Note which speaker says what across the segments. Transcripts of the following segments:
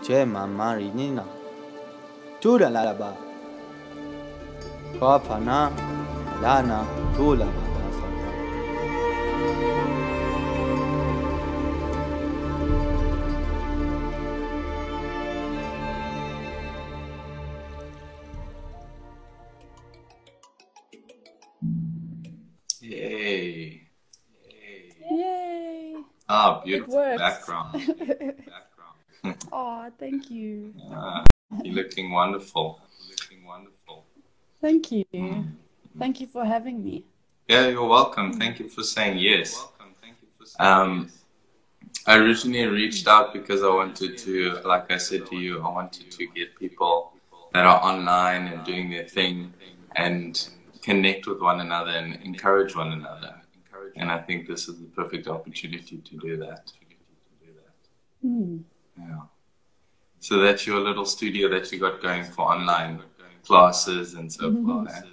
Speaker 1: che mamari nina. Tura la ba. Kopana, lana, tula ba.
Speaker 2: Yay.
Speaker 3: Yay!
Speaker 2: Ah, beautiful
Speaker 3: It works.
Speaker 2: background.
Speaker 3: Oh, thank you.
Speaker 2: You're looking wonderful.
Speaker 3: Thank you. Thank you for having me.
Speaker 2: Yeah, you're welcome. Thank you for saying yes. I originally reached out because I wanted to, like I said to you, I wanted to get people that are online and doing their thing and connect with one another and encourage one another. And I think this is the perfect opportunity to do that. Yeah. So that's your little studio that you got going for online classes and so forth.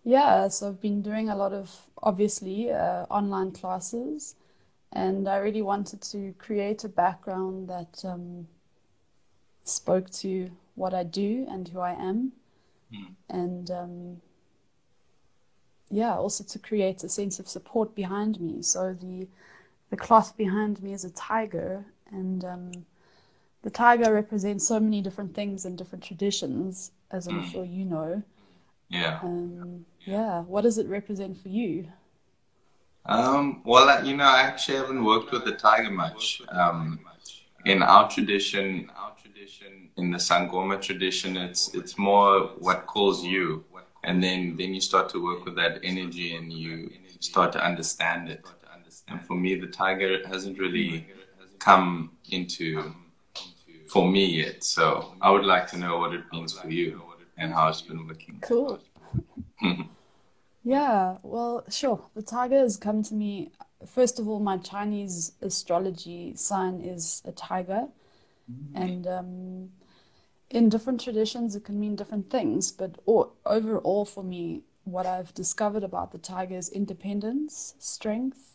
Speaker 3: Yeah, so I've been doing a lot of, obviously, online classes, and I really wanted to create a background that spoke to what I do and who I am. And yeah, also to create a sense of support behind me. So the cloth behind me is a tiger, and the tiger represents so many different things in different traditions, as I'm sure you know.
Speaker 2: Yeah.
Speaker 3: Yeah, what does it represent for you?
Speaker 2: Well, I actually haven't worked with the tiger much. In our tradition, in the Sangoma tradition, it's more what calls you, and then you start to work with that energy and you start to understand it. And for me, the tiger hasn't really come into for me yet. So I would like to know what it means for you and how it's been working.
Speaker 3: Cool. Yeah, well, sure. The tiger has come to me. First of all, my Chinese astrology sign is a tiger. And in different traditions, it can mean different things. But overall, for me, what I've discovered about the tiger is independence, strength.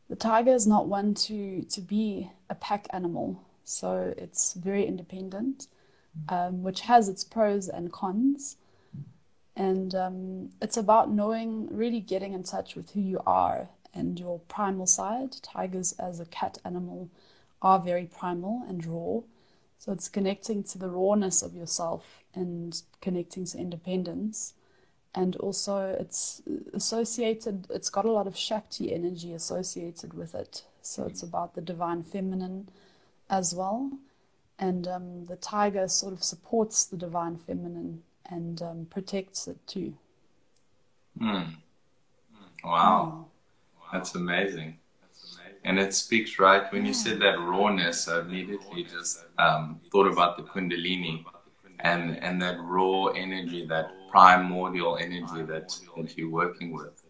Speaker 3: The tiger is not one to be a pack animal. So it's very independent, which has its pros and cons. And it's about knowing, really getting in touch with who you are and your primal side. Tigers, as a cat animal, are very primal and raw. So it's connecting to the rawness of yourself and connecting to independence. And also it's associated, it's got a lot of Shakti energy associated with it. So it's about the divine feminine as well. And the tiger sort of supports the divine feminine and protects it too.
Speaker 2: Wow, that's amazing. And it speaks right. When you said that rawness, I immediately just thought about the Kundalini and that raw energy, that primordial energy that you're working with.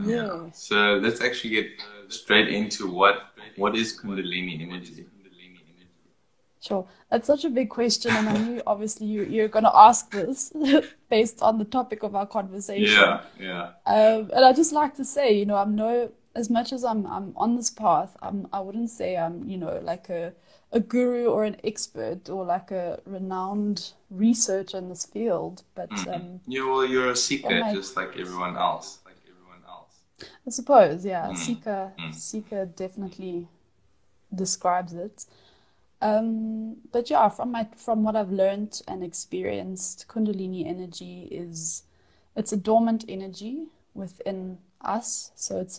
Speaker 3: Yeah.
Speaker 2: So let's actually get straight into what is Kundalini energy.
Speaker 3: Sure. That's such a big question, and I knew obviously you're going to ask this based on the topic of our conversation.
Speaker 2: Yeah.
Speaker 3: And I just like to say, as much as I'm on this path, I wouldn't say I'm, like a guru or an expert or like a renowned researcher in this field, but
Speaker 2: you're a seeker, just like everyone else.
Speaker 3: I suppose, yeah. Seeker definitely describes it. But yeah, from what I've learned and experienced, Kundalini energy it's a dormant energy within us. So it's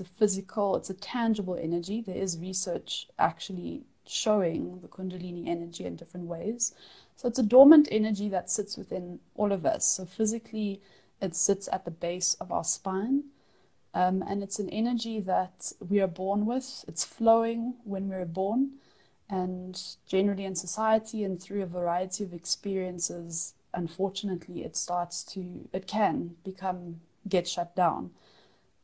Speaker 3: a tangible energy. There is research actually showing the Kundalini energy in different ways. So it's a dormant energy that sits within all of us. So physically, it sits at the base of our spine. And it's an energy that we are born with. It's flowing when we're born. And generally in society and through a variety of experiences, unfortunately, it can get shut down.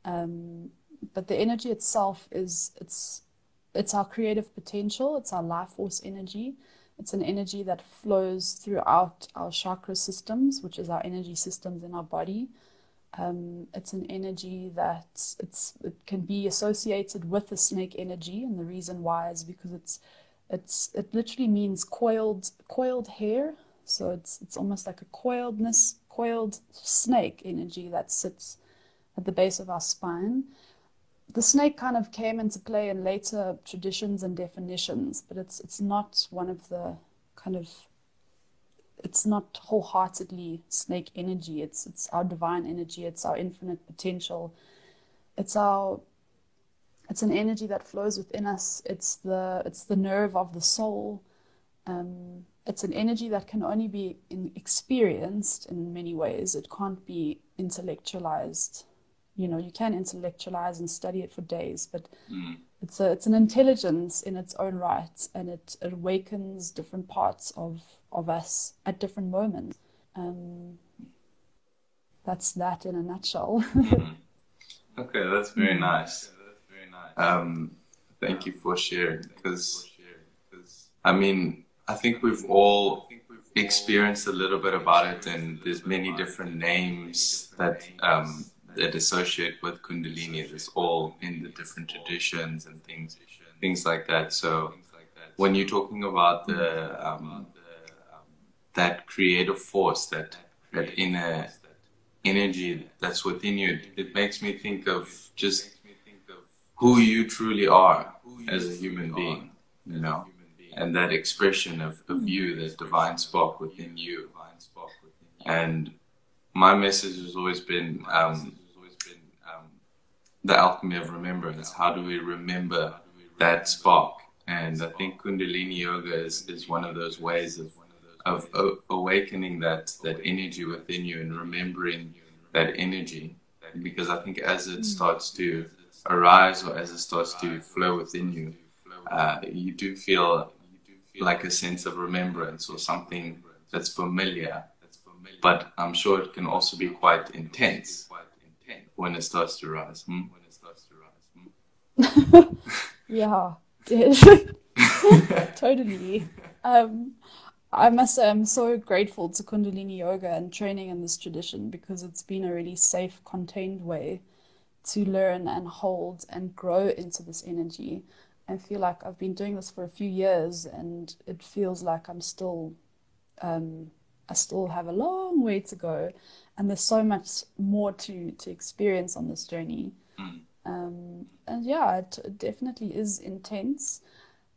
Speaker 3: But the energy itself it's our creative potential. It's our life force energy. It's an energy that flows throughout our chakra systems, which is our energy systems in our body. It's an energy that it can be associated with the snake energy, and the reason why is because It literally means coiled hair. So it's almost like a coiled snake energy that sits at the base of our spine. The snake kind of came into play in later traditions and definitions, but it's not one of the kind of, it's not wholeheartedly snake energy. It's our divine energy. It's our infinite potential. It's an energy that flows within us. It's the nerve of the soul. It's an energy that can only be experienced in many ways. It can't be intellectualized. You know, you can intellectualize and study it for days, but it's an intelligence in its own right, and it awakens different parts of us at different moments. That's that in a nutshell.
Speaker 2: Okay, that's very nice. Thank you for sharing, because I mean, I think we've all experienced a little bit about it, and there's many different names that associate with Kundalini. There's all in the different traditions and things like that. So when you're talking about that creative force, that inner energy that's within you, it makes me think of just who you truly are as a human being, you know, and that expression of you, that divine spark within you. And my message has always been the alchemy of remembrance. How do we remember that spark? And I think Kundalini Yoga is one of those ways of awakening that energy within you and remembering that energy. Because I think as it starts to arise, or as it starts to flow within you, you do feel like a sense of remembrance or something that's familiar. But I'm sure it can also be quite intense when it starts to rise.
Speaker 3: Yeah, totally. I must say I'm so grateful to Kundalini Yoga and training in this tradition, because it's been a really safe, contained way to learn and hold and grow into this energy. I feel like I've been doing this for a few years, and it feels like I still have a long way to go, and there's so much more to experience on this journey. And yeah, it definitely is intense.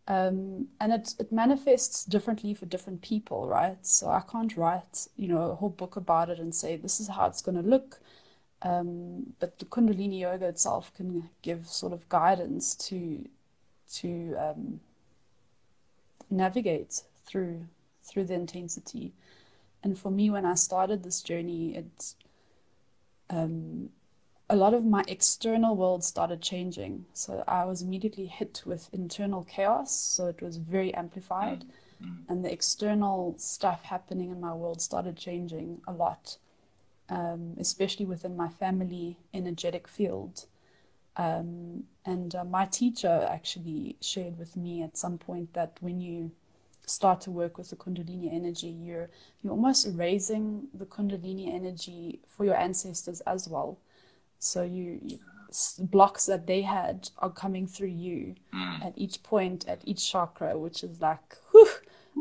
Speaker 3: And it manifests differently for different people, right? So I can't write, a whole book about it and say, this is how it's going to look. But the Kundalini Yoga itself can give sort of guidance to navigate through the intensity. And for me, when I started this journey, a lot of my external world started changing. So I was immediately hit with internal chaos. So it was very amplified. And the external stuff happening in my world started changing a lot, especially within my family energetic field. And my teacher actually shared with me at some point that when you start to work with the Kundalini energy, you're almost raising the Kundalini energy for your ancestors as well. So blocks that they had are coming through you at each point, at each chakra, which is like, whew,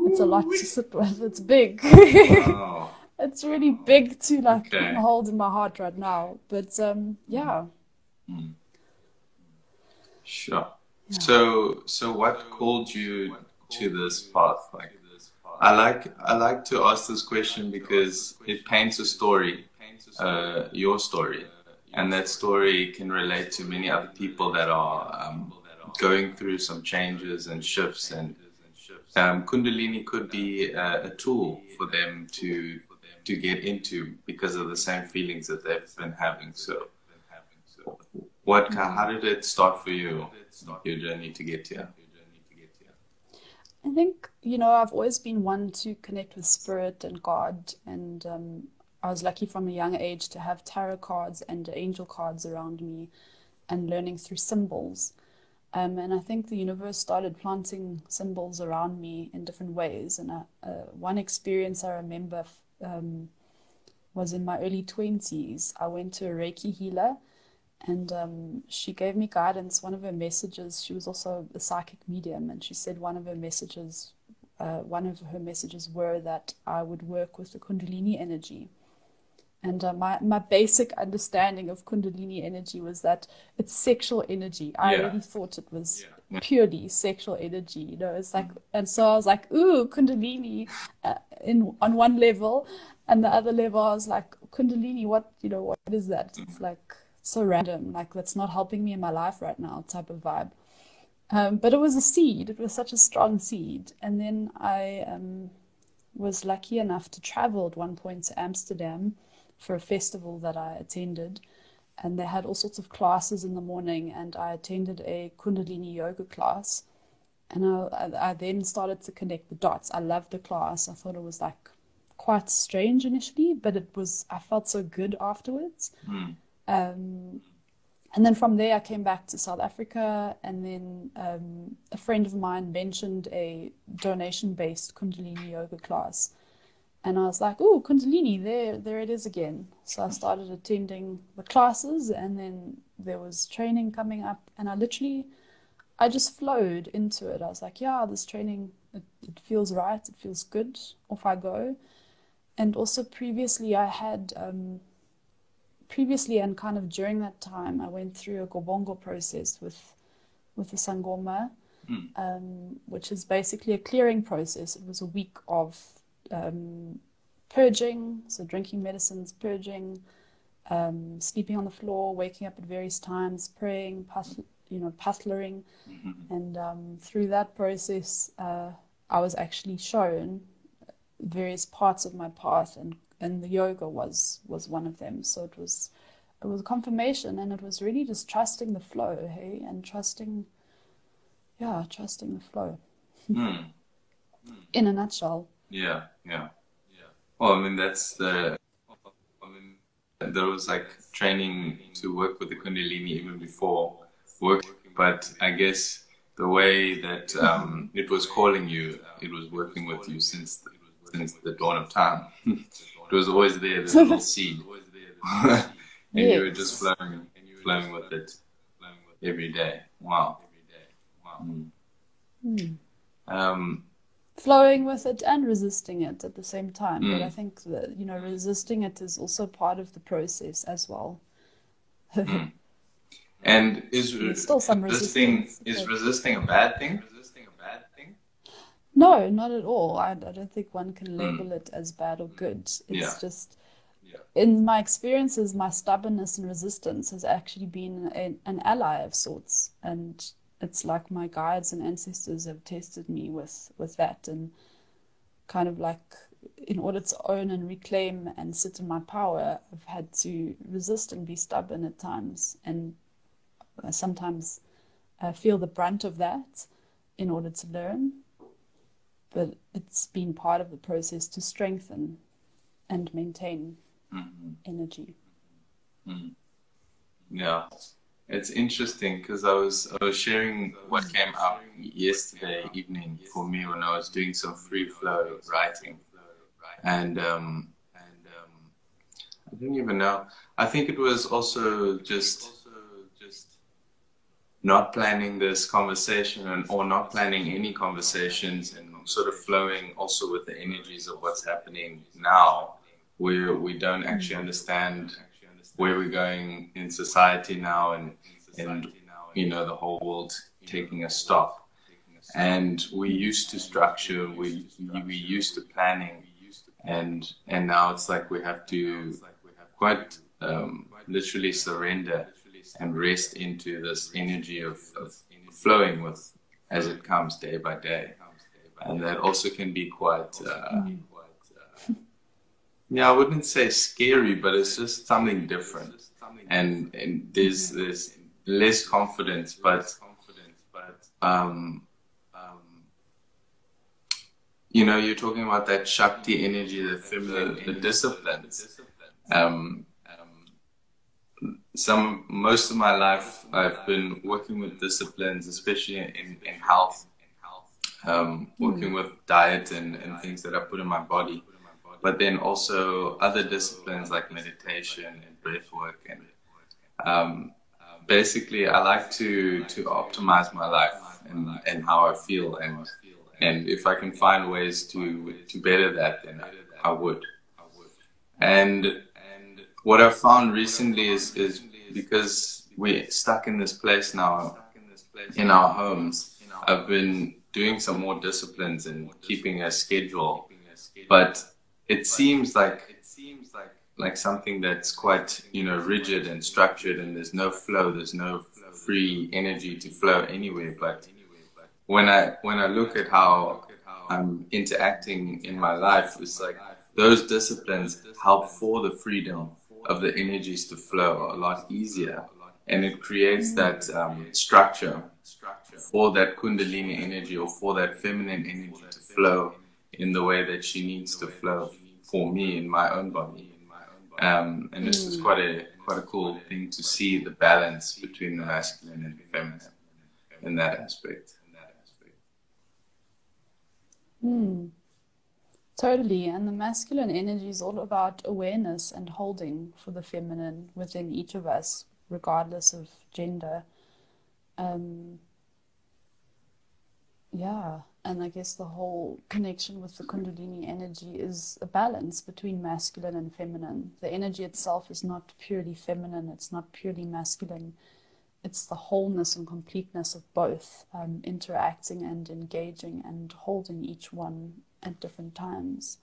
Speaker 3: it's a lot to sit with. It's big.
Speaker 2: Wow.
Speaker 3: It's really big to hold in my heart right now. But yeah.
Speaker 2: Sure. Yeah. So what called you to this path? Like, I like to ask this question because it paints a story, your story. And that story can relate to many other people that are going through some changes and shifts. And Kundalini could be a tool for them to get into because of the same feelings that they've been having. So, how did it start for you, your journey to get here?
Speaker 3: I think, I've always been one to connect with spirit and God, and I was lucky from a young age to have tarot cards and angel cards around me and learning through symbols. And I think the universe started planting symbols around me in different ways. And one experience I remember was in my early 20s. I went to a Reiki healer, And she gave me guidance. One of her messages, she was also a psychic medium, and she said one of her messages were that I would work with the Kundalini energy. And my basic understanding of Kundalini energy was that it's sexual energy. I really thought it was purely sexual energy. You know, it's like, and so I was like, ooh, Kundalini, on one level, and the other level I was like, Kundalini, what is that? It's like so random, like that's not helping me in my life right now, type of vibe. But it was a seed. It was such a strong seed. And then I was lucky enough to travel at one point to Amsterdam for a festival that I attended, and they had all sorts of classes in the morning, and I attended a Kundalini yoga class, and I then started to connect the dots. I loved the class. I thought it was like quite strange initially, but I felt so good afterwards. And then from there I came back to South Africa, and then a friend of mine mentioned a donation-based Kundalini yoga class. And I was like, oh, Kundalini, there it is again. So I started attending the classes, and then there was training coming up, and I just flowed into it. I was like, yeah, this training, it feels right, it feels good, off I go. And also previously and kind of during that time, I went through a Gobongo process with the Sangoma, which is basically a clearing process. It was a week of purging, so drinking medicines, purging, sleeping on the floor, waking up at various times, praying, pathering, and through that process, I was actually shown various parts of my path, and the yoga was one of them. So it was a confirmation, and it was really just trusting the flow, hey, and trusting the flow. In a nutshell.
Speaker 2: Yeah. Well, I mean, there was like training to work with the Kundalini even before work, but I guess the way that it was calling you, it was working with you since the dawn of time. It was always there, the little seed, and you were just flowing with it every day. Wow.
Speaker 3: Flowing with it and resisting it at the same time. But I think that, resisting it is also part of the process as well.
Speaker 2: And is
Speaker 3: still some resistance.
Speaker 2: Is resisting a bad thing?
Speaker 3: No, not at all. I don't think one can label it as bad or good. It's just, in my experiences, my stubbornness and resistance has actually been an ally of sorts. And it's like my guides and ancestors have tested me with that, and kind of like, in order to own and reclaim and sit in my power, I've had to resist and be stubborn at times, and sometimes feel the brunt of that in order to learn. But it's been part of the process to strengthen and maintain energy.
Speaker 2: Yeah. It's interesting because I was sharing what came up yesterday evening for me when I was doing some free flow writing, and I don't even know. I think it was also just not planning this conversation or not planning any conversations, and sort of flowing also with the energies of what's happening now, where we don't actually understand where we're going in society now, and the whole world taking a stop. And we used to structure, we used to planning, and now it's like we have to quite literally surrender and rest into this energy of flowing with as it comes day by day. And that also can be quite I wouldn't say scary, but it's just something different, and there's less confidence, but you're talking about that Shakti energy, the feminine, the disciplines. Most of my life I've been working with disciplines, especially in health, working with diet and things that I put in my body. But then also other disciplines like meditation and breath work. And basically, I like to optimize my life and how I feel, and if I can find ways to better that, then I would. And what I've found recently is because we're stuck in this place now in our homes, I've been doing some more disciplines and keeping a schedule, but it seems like something that's quite, rigid and structured, and there's no flow, there's no free energy to flow anywhere. But when I look at how I'm interacting in my life, it's like those disciplines help for the freedom of the energies to flow a lot easier, and it creates that structure for that Kundalini energy, or for that feminine energy, to flow in the way that she needs to flow for me in my own body. And this is quite a cool thing to see, the balance between the masculine and the feminine in that aspect.
Speaker 3: Totally. And the masculine energy is all about awareness and holding for the feminine within each of us, regardless of gender. Yeah. And I guess the whole connection with the Kundalini energy is a balance between masculine and feminine. The energy itself is not purely feminine, it's not purely masculine. It's the wholeness and completeness of both, interacting and engaging and holding each one at different times.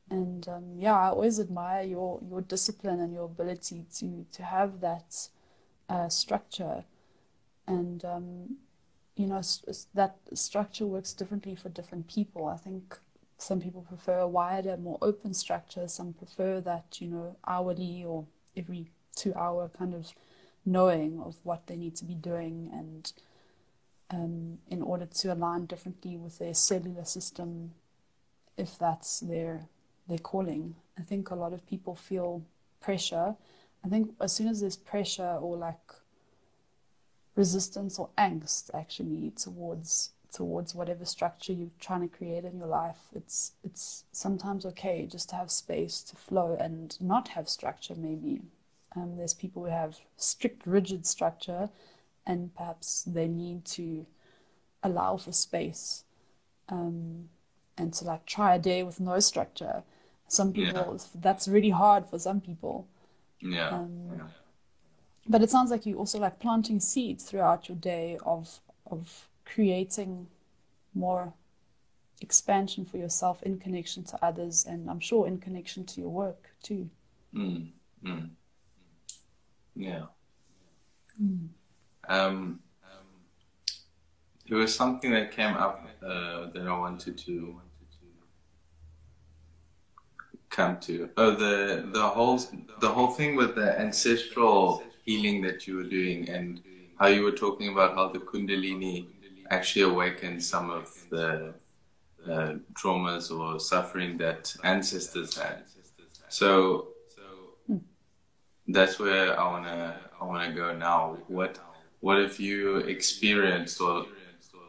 Speaker 3: And I always admire your discipline and your ability to have that structure. And that structure works differently for different people. I think some people prefer a wider, more open structure. Some prefer that, hourly or every 2-hour kind of knowing of what they need to be doing, and in order to align differently with their cellular system, if that's their calling. I think a lot of people feel pressure. I think as soon as there's pressure or like resistance or angst actually towards whatever structure you're trying to create in your life, it's sometimes okay just to have space to flow and not have structure. Maybe there's people who have strict, rigid structure, and perhaps they need to allow for space, and to like try a day with no structure. Some people, that's really hard for some people. But it sounds like you also like planting seeds throughout your day of creating more expansion for yourself in connection to others, and I'm sure in connection to your work too.
Speaker 2: There was something that came up that I wanted to come to. The whole thing with the ancestral healing that you were doing, and how you were talking about how the Kundalini actually awakens some of the traumas or suffering that ancestors had. So that's where I wanna go now. What have you experienced, or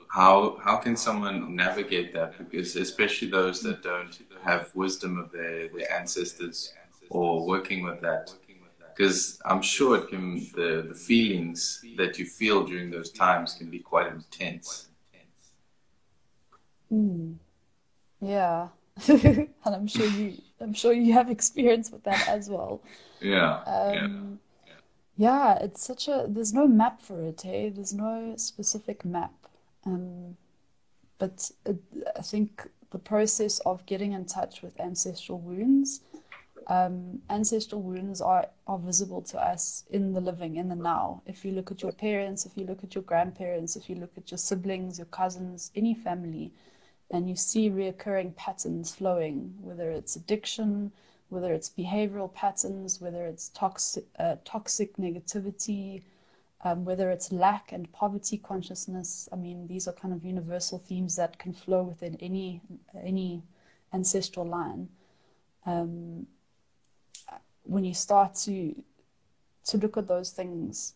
Speaker 2: how can someone navigate that? Because especially those that don't have wisdom of their ancestors or working with that. Because I'm sure it can, the feelings that you feel during those times can be quite intense.
Speaker 3: Yeah. And I'm sure you have experience with that as well. It's there's no map for it, hey? There's no specific map. But I think the process of getting in touch with ancestral wounds are visible to us in the living, in the now. If you look at your parents, if you look at your grandparents, if you look at your siblings, your cousins, any family, and you see reoccurring patterns flowing, whether it's addiction, whether it's behavioral patterns, whether it's toxic negativity, whether it's lack and poverty consciousness. I mean, these are kind of universal themes that can flow within any ancestral line. When you start to look at those things,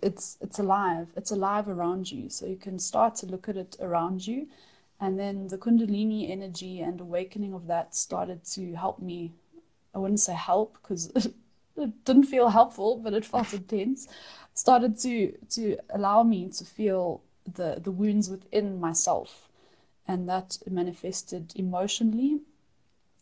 Speaker 3: it's alive. It's alive around you. So you can start to look at it around you. And then the Kundalini energy and awakening of that started to help me. I wouldn't say help, because it didn't feel helpful, but it felt intense, started to allow me to feel the wounds within myself. And that manifested emotionally.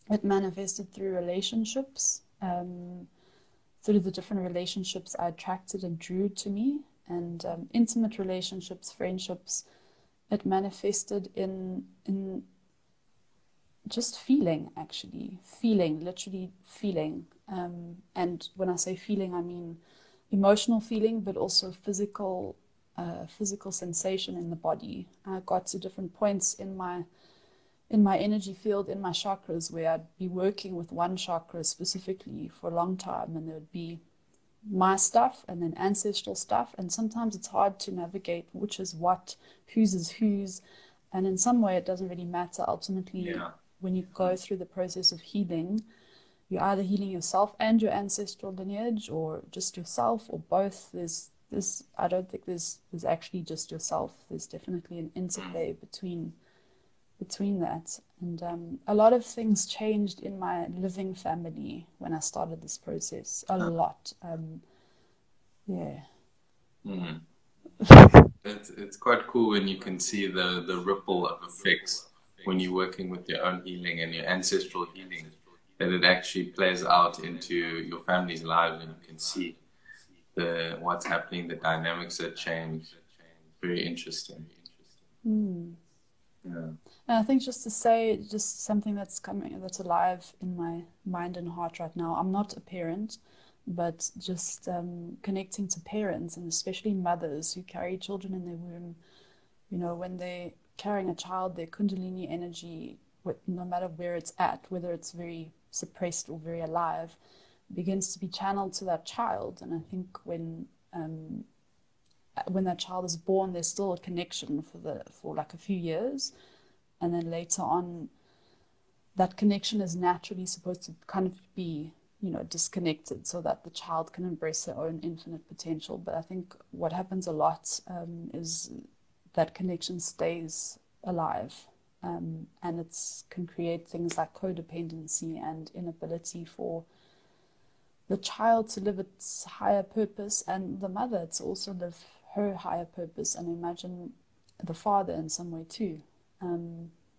Speaker 3: It manifested through relationships, through the different relationships I attracted and drew to me, and intimate relationships, friendships. It manifested in just feeling, actually. Feeling, literally feeling. And when I say feeling, I mean emotional feeling, but also physical sensation in the body. I got to different points in my energy field, in my chakras, where I'd be working with one chakra specifically for a long time, and there would be my stuff and then ancestral stuff, and sometimes it's hard to navigate which is what, whose is whose, and in some way it doesn't really matter. Ultimately, when you go through the process of healing, you're either healing yourself and your ancestral lineage, or just yourself, or both. I don't think there's actually just yourself. There's definitely an interplay between that. And a lot of things changed in my living family when I started this process. A lot.
Speaker 2: It's quite cool when you can see the ripple of effects when you're working with your own healing and your ancestral healing, that it actually plays out into your family's lives, and you can see what's happening, the dynamics that change. Very interesting.
Speaker 3: And I think just to say, just something that's alive in my mind and heart right now. I'm not a parent, but just connecting to parents, and especially mothers who carry children in their womb. You know, when they're carrying a child, their Kundalini energy, no matter where it's at, whether it's very suppressed or very alive, begins to be channeled to that child. And I think when that child is born, there's still a connection for like a few years, and then later on, that connection is naturally supposed to kind of be, disconnected, so that the child can embrace their own infinite potential. But I think what happens a lot is that connection stays alive, and it can create things like codependency and inability for the child to live its higher purpose, and the mother to also live her higher purpose, and imagine the father in some way too.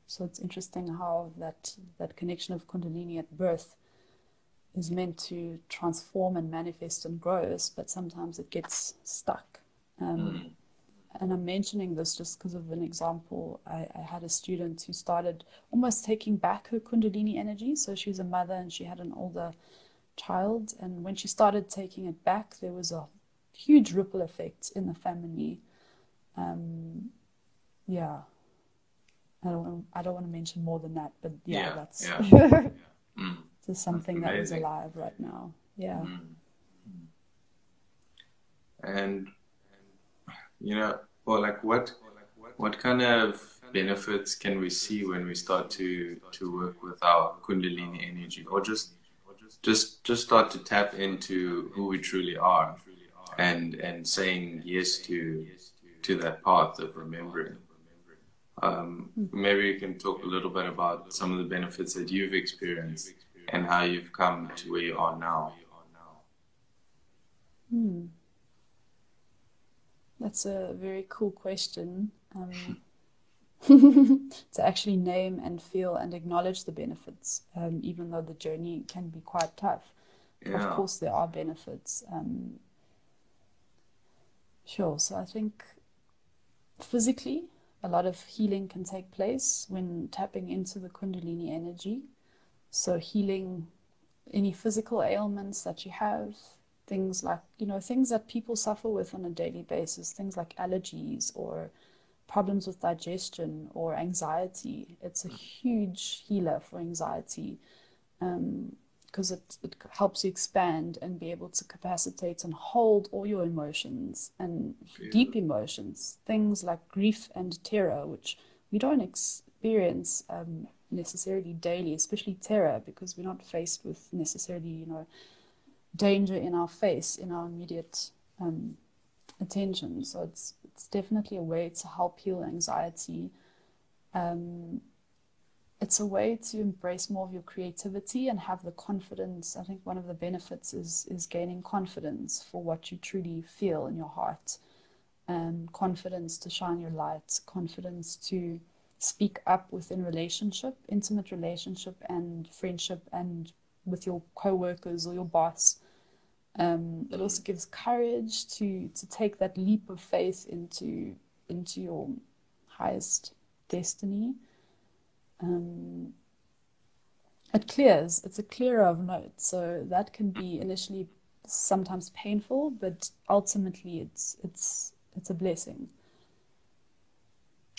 Speaker 3: So it's interesting how that connection of Kundalini at birth is meant to transform and manifest and grow, but sometimes it gets stuck. And I'm mentioning this just because of an example. I had a student who started almost taking back her Kundalini energy. So she's a mother and she had an older child, and when she started taking it back, there was a huge ripple effect in the family. I don't want to mention more than that, but that's just something that is alive right now.
Speaker 2: And what kind of benefits can we see when we start to work with our Kundalini energy, or just start to tap into who we truly are, and saying yes to that path of remembering? Maybe you can talk a little bit about some of the benefits that you've experienced and how you've come to where you are now.
Speaker 3: That's a very cool question. To actually name and feel and acknowledge the benefits, even though the journey can be quite tough. Of course, there are benefits. Sure. So I think physically, a lot of healing can take place when tapping into the Kundalini energy. So healing any physical ailments that you have, things like, things that people suffer with on a daily basis, things like allergies or problems with digestion or anxiety. It's a huge healer for anxiety, because it helps you expand and be able to capacitate and hold all your emotions and deep emotions, things like grief and terror, which we don't experience necessarily daily, especially terror, because we're not faced with necessarily, danger in our face, in our immediate attention. So it's definitely a way to help heal anxiety. it's a way to embrace more of your creativity and have the confidence. I think one of the benefits is gaining confidence for what you truly feel in your heart, and confidence to shine your light, confidence to speak up within relationship, intimate relationship and friendship, and with your co-workers or your boss. It also gives courage to take that leap of faith into your highest destiny. It's a clearer of note, so that can be initially sometimes painful, but ultimately it's a blessing.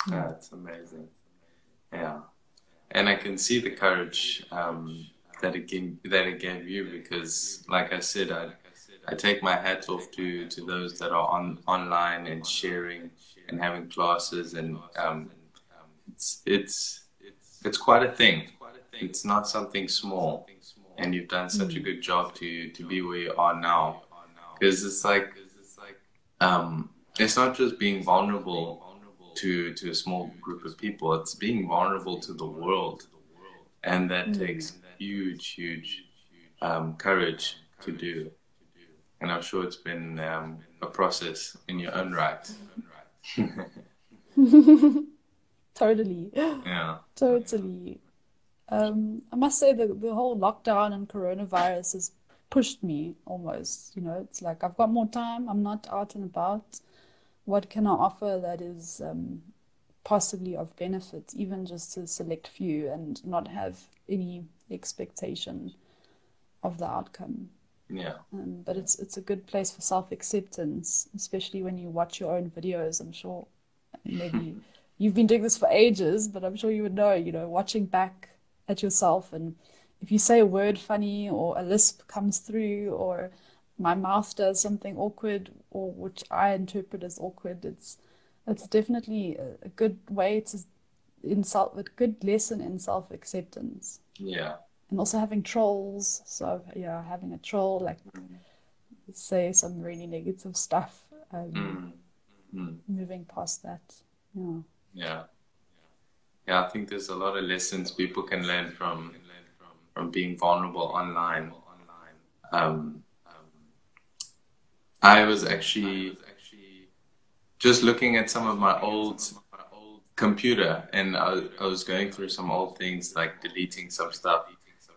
Speaker 2: That's amazing. Yeah, and I can see the courage that it gave you, because, like I said, I take my hat off to those that are online and sharing and having classes, and it's quite a thing. It's not something small, and you've done such a good job to be where you are now. Because it's like it's not just being vulnerable to a small group of people. It's being vulnerable to the world, and that takes huge courage to do. And I'm sure it's been a process in your own right.
Speaker 3: Totally.
Speaker 2: Yeah.
Speaker 3: Totally. I must say that the whole lockdown and coronavirus has pushed me almost. It's like I've got more time. I'm not out and about. What can I offer that is possibly of benefit, even just to a select few, and not have any expectation of the outcome?
Speaker 2: Yeah.
Speaker 3: But it's a good place for self-acceptance, especially when you watch your own videos. I'm sure maybe you've been doing this for ages, but I'm sure you would know, watching back at yourself, and if you say a word funny or a lisp comes through, or my mouth does something awkward, or which I interpret as awkward, it's definitely a good way a good lesson in self-acceptance.
Speaker 2: Yeah.
Speaker 3: And also having trolls. So yeah, having a troll like say some really negative stuff. Moving past that. Yeah.
Speaker 2: Yeah. Yeah, I think there's a lot of lessons people can learn from being vulnerable online. I was actually just looking at some of my old computer, and I was going through some old things, like deleting some stuff.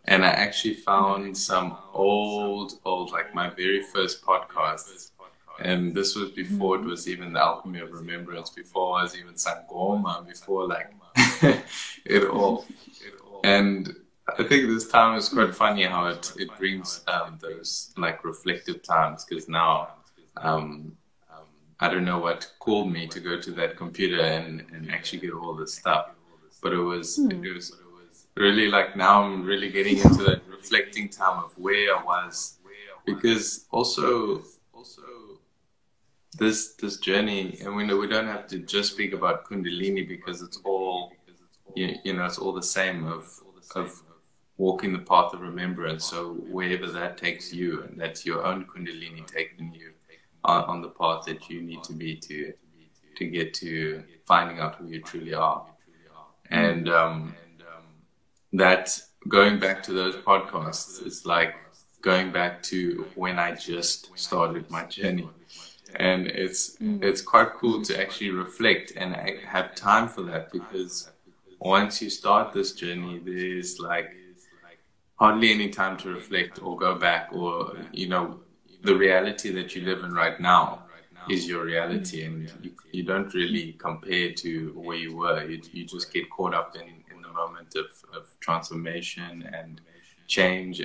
Speaker 2: And I actually found some old, like my very first podcasts. And this was before it was even the Alchemy of Remembrance, before it was even Sangoma, before like it all. And I think this time is quite funny how it brings those like reflective times, because now I don't know what called me to go to that computer and actually get all this stuff. But it was really like, now I'm really getting into that reflecting time of where I was, because also this journey, and we don't have to just speak about Kundalini, because it's all it's all the same of walking the path of remembrance. So wherever that takes you, and that's your own Kundalini taking you on the path that you need to be to get to finding out who you truly are. And that going back to those podcasts is like going back to when I just started my journey. And it's quite cool to actually reflect and have time for that, because once you start this journey, there's like hardly any time to reflect or go back, or the reality that you live in right now is your reality, and you don't really compare to where you were. You just get caught up in the moment of transformation and change,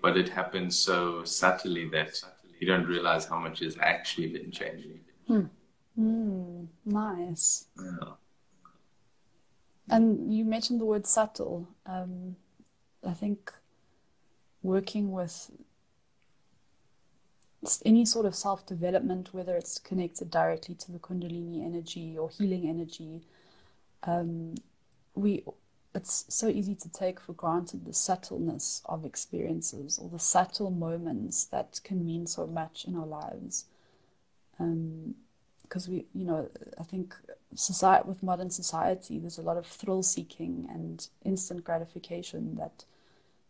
Speaker 2: but it happens so subtly that you don't realize how much has actually been changing.
Speaker 3: Nice.
Speaker 2: Yeah.
Speaker 3: And you mentioned the word subtle. I think working with any sort of self-development, whether it's connected directly to the Kundalini energy or healing energy, it's so easy to take for granted the subtleness of experiences, or the subtle moments that can mean so much in our lives. because I think society, with modern society, there's a lot of thrill seeking and instant gratification that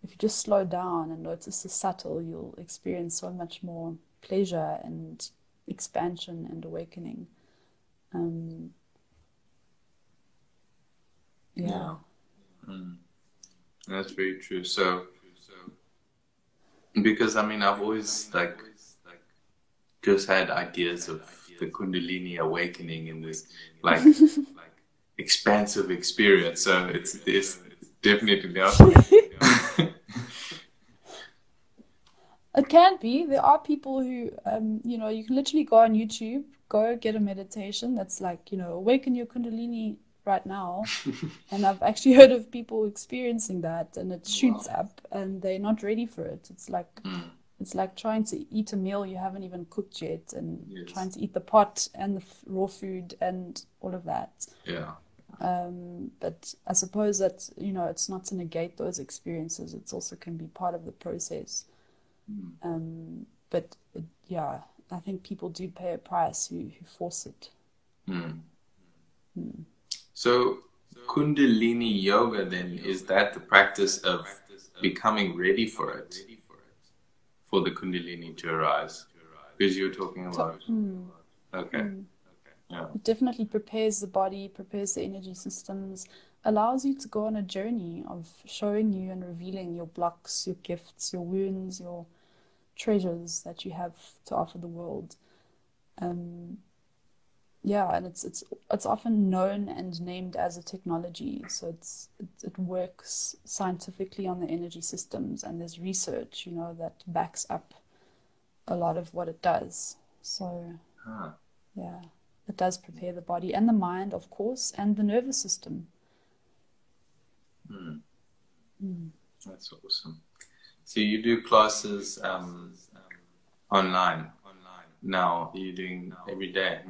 Speaker 3: if you just slow down and notice the subtle, you'll experience so much more pleasure and expansion and awakening. Yeah.
Speaker 2: That's very true. So, because I've always just had ideas of the Kundalini awakening in this expansive experience. So it's definitely not.
Speaker 3: It can be. There are people who, you can literally go on YouTube, go get a meditation that's awaken your Kundalini right now. And I've actually heard of people experiencing that, and it shoots up and they're not ready for it. It's like trying to eat a meal you haven't even cooked yet, and trying to eat the pot and the raw food and all of that.
Speaker 2: Yeah.
Speaker 3: But I suppose that, it's not to negate those experiences. It also can be part of the process. But I think people do pay a price who force it.
Speaker 2: So Kundalini Yoga then, is that the practice of becoming ready for it, for the Kundalini to arise? Because you're talking about... Okay. Yeah.
Speaker 3: It definitely prepares the body, prepares the energy systems, allows you to go on a journey of showing you and revealing your blocks, your gifts, your wounds, your treasures that you have to offer the world. And it's often known and named as a technology. So it works scientifically on the energy systems, and there's research, that backs up a lot of what it does. So it does prepare the body and the mind, of course, and the nervous system.
Speaker 2: That's awesome. So you do classes online now. Are you doing every day?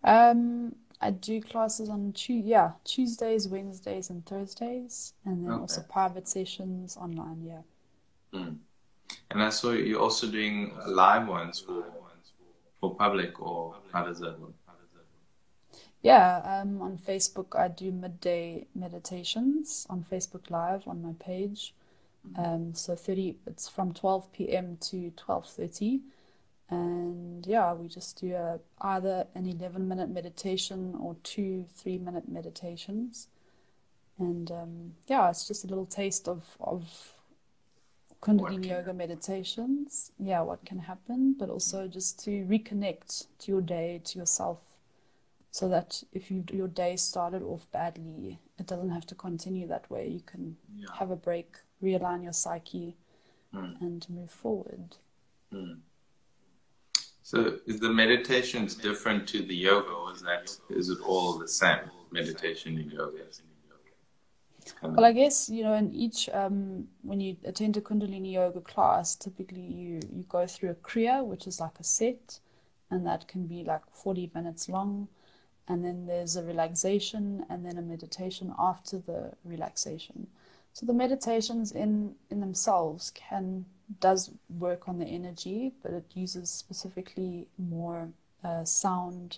Speaker 3: I do classes on Tuesdays, Wednesdays, and Thursdays, and then also private sessions online.
Speaker 2: And I saw you're also doing live ones for public, or how does that work?
Speaker 3: On Facebook I do midday meditations on Facebook Live on my page. It's from 12 p.m. to 12:30. And we just do either an 11-minute meditation or 2 3-minute meditations. And it's just a little taste of Kundalini Yoga meditations. What can happen, but also just to reconnect to your day, to yourself, so that if your day started off badly, it doesn't have to continue that way. You can have a break, realign your psyche, and move forward.
Speaker 2: So is the meditations different to the yoga, or is it all the same, meditation and yoga?
Speaker 3: Well, I guess, in each, when you attend a Kundalini Yoga class, typically you go through a Kriya, which is like a set, and that can be like 40 minutes long. And then there's a relaxation, and then a meditation after the relaxation. So the meditations in themselves does work on the energy, but it uses specifically more sound,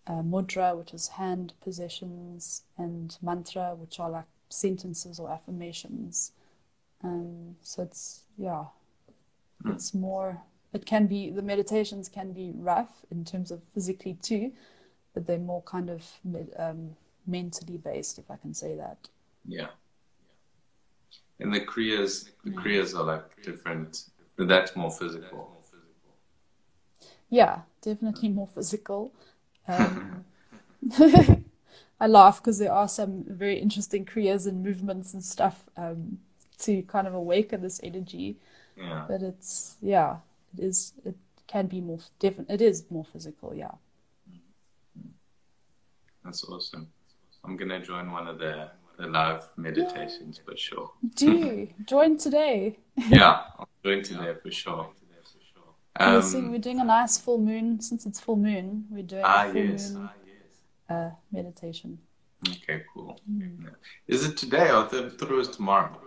Speaker 3: mudra, which is hand positions, and mantra, which are like sentences or affirmations. So it's more, the meditations can be rough in terms of physically too, but they're more kind of mentally based, if I can say that.
Speaker 2: Yeah. And the kriyas are like different, but that's more physical.
Speaker 3: Yeah, definitely more physical. I laugh because there are some very interesting kriyas and movements and stuff to kind of awaken this energy.
Speaker 2: Yeah.
Speaker 3: But it can be more different. It is more physical, yeah.
Speaker 2: That's awesome. I'm going to join one of the live meditations for sure.
Speaker 3: Do join today.
Speaker 2: Yeah, I'll join today for sure.
Speaker 3: We're doing a nice full moon. Since it's full moon, we're doing a full moon meditation.
Speaker 2: Okay, cool. Yeah. Is it today? I thought it was tomorrow.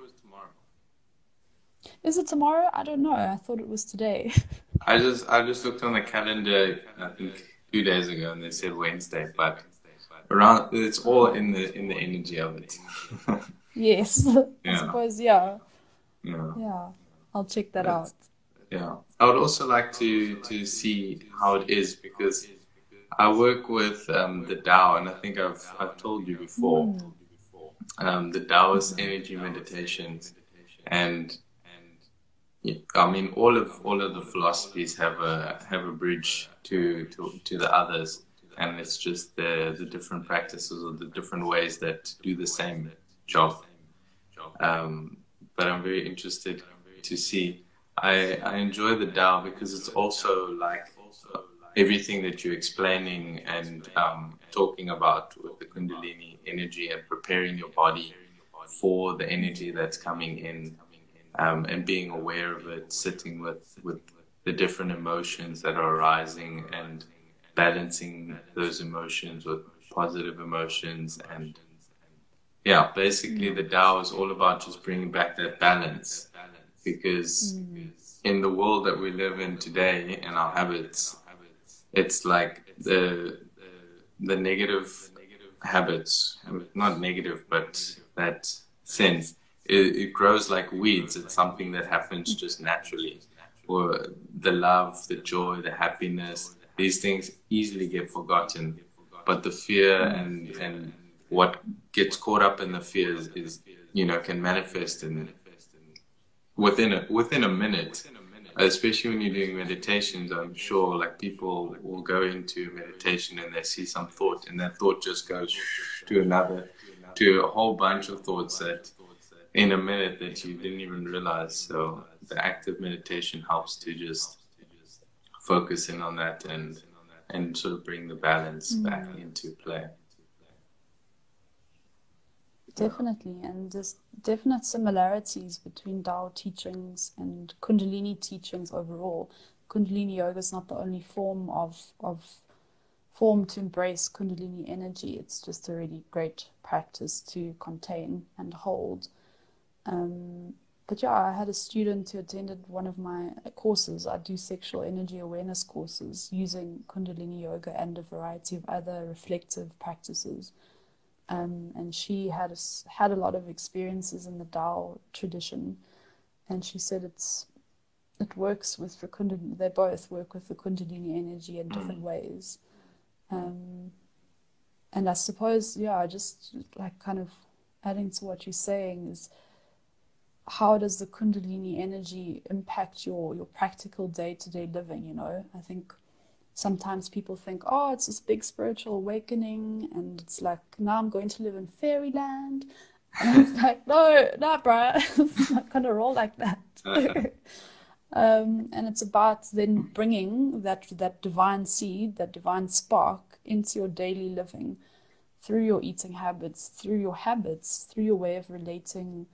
Speaker 3: Is it tomorrow? I don't know. I thought it was today.
Speaker 2: I just looked on the calendar, I think 2 days ago, and they said Wednesday, but around it's all in the energy of it.
Speaker 3: Yes, I
Speaker 2: Yeah,
Speaker 3: suppose, yeah.
Speaker 2: yeah.
Speaker 3: Yeah, I'll check that
Speaker 2: That's,
Speaker 3: out.
Speaker 2: yeah. I would also like to see how it is, because I work with the Tao, and I think I've told you before, the Taoist energy meditations, and I mean all of the philosophies have a bridge to the others, and it's just the different practices or the different ways that do the same job. But I'm very interested to see. I enjoy the Tao because it's also like everything that you're explaining and talking about with the Kundalini energy and preparing your body for the energy that's coming in, and being aware of it, sitting with the different emotions that are arising and balancing those emotions with positive emotions. And yeah, basically the Tao is all about just bringing back that balance, because in the world that we live in today and our habits, it's like the negative habits, not negative, but that sense, it grows like weeds. It's something that happens just naturally. Or the love, the joy, the happiness, these things easily get forgotten. But the fear and what gets caught up in the fears is, can manifest within a minute. Especially when you're doing meditations, I'm sure like people will go into meditation and they see some thought, and that thought just goes to a whole bunch of thoughts that in a minute that you didn't even realize. So the active meditation helps to just focus in on that and sort of bring the balance back into play.
Speaker 3: Definitely, and there's definite similarities between Tao teachings and Kundalini teachings overall. Kundalini Yoga is not the only form to embrace Kundalini energy. It's just a really great practice to contain and hold. But yeah, I had a student who attended one of my courses. I do sexual energy awareness courses using Kundalini Yoga and a variety of other reflective practices. And she had a lot of experiences in the Tao tradition, and she said it works with the Kundalini. They both work with the Kundalini energy in different ways, and I suppose, yeah, just like kind of adding to what you're saying is, how does the Kundalini energy impact your practical day-to-day living? I think sometimes people think, oh, it's this big spiritual awakening, and it's like, now I'm going to live in fairyland. And it's like, no, bruh, it's not going to roll like that. And it's about then bringing that divine seed, that divine spark into your daily living through your eating habits, through your way of relating,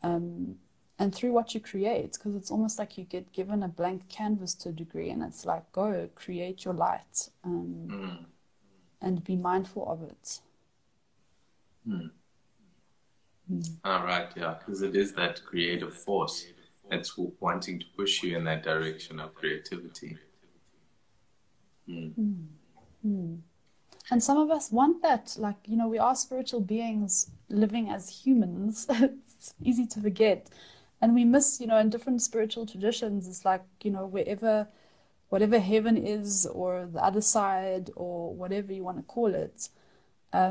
Speaker 3: and through what you create, because it's almost like you get given a blank canvas to a degree, and it's like, go create your light, and be mindful of it.
Speaker 2: All right, yeah, because it is that creative force that's wanting to push you in that direction of creativity.
Speaker 3: And some of us want that, like, we are spiritual beings living as humans. It's easy to forget. And we miss, in different spiritual traditions, it's like, whatever heaven is, or the other side, or whatever you want to call it,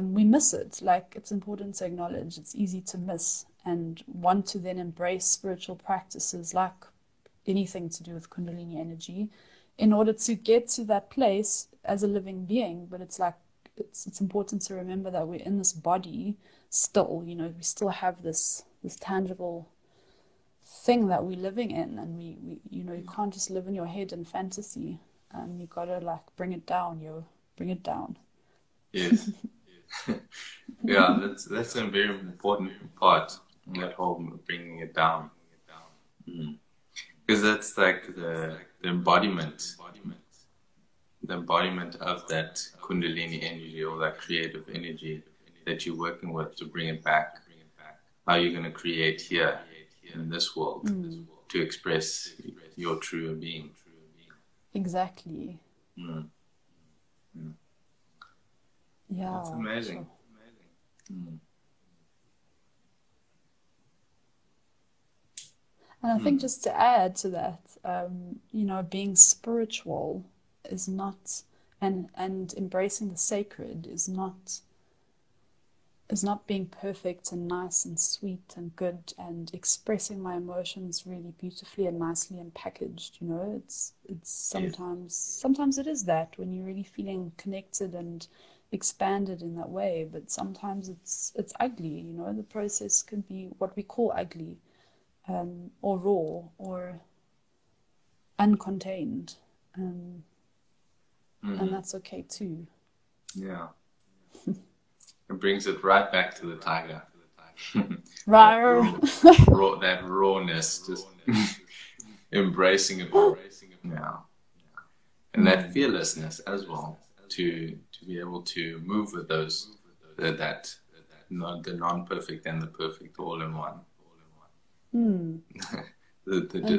Speaker 3: we miss it. Like, it's important to acknowledge it's easy to miss, and want to then embrace spiritual practices like anything to do with Kundalini energy in order to get to that place as a living being. But it's like, it's important to remember that we're in this body still, we still have this tangible thing that we're living in, and we you can't just live in your head in fantasy. You gotta like bring it down.
Speaker 2: Yes. Yeah, that's a very important part, that whole bringing it down, because that's like the embodiment of that Kundalini energy, or that creative energy that you're working with to bring it back. How you're going to create here in this world to express your true being.
Speaker 3: Exactly.
Speaker 2: Mm.
Speaker 3: Yeah.
Speaker 2: That's amazing.
Speaker 3: And I think just to add to that, you know, being spiritual is not, and embracing the sacred is not being perfect and nice and sweet and good and expressing my emotions really beautifully and nicely and packaged. You know, it's sometimes it is that when you're really feeling connected and expanded in that way, but sometimes it's ugly. You know, the process can be what we call ugly. Or raw, or uncontained, and that's okay too.
Speaker 2: Yeah, it brings it right back to the tiger. that rawness, just embracing it all. Yeah, and that fearlessness as well, to be able to move with those, the non-perfect and the perfect all in one.
Speaker 3: And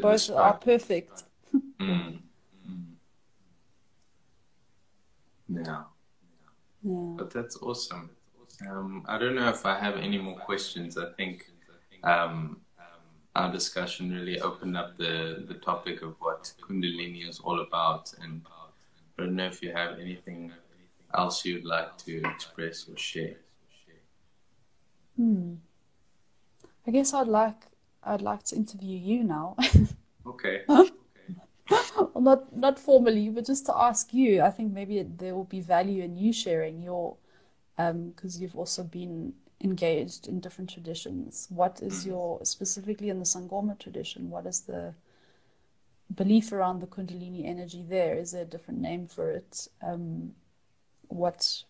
Speaker 3: both are perfect.
Speaker 2: Yeah.
Speaker 3: Yeah.
Speaker 2: But that's awesome. I don't know if I have any more questions. I think our discussion really opened up the topic of what Kundalini is all about, and I don't know if you have anything else you'd like to express or share.
Speaker 3: I guess I'd like to interview you now.
Speaker 2: Okay.
Speaker 3: Well, not formally, but just to ask you. I think maybe there will be value in you sharing your, because you've also been engaged in different traditions. What is your, specifically in the Sangoma tradition, what is the belief around the Kundalini energy there? Is there a different name for it? What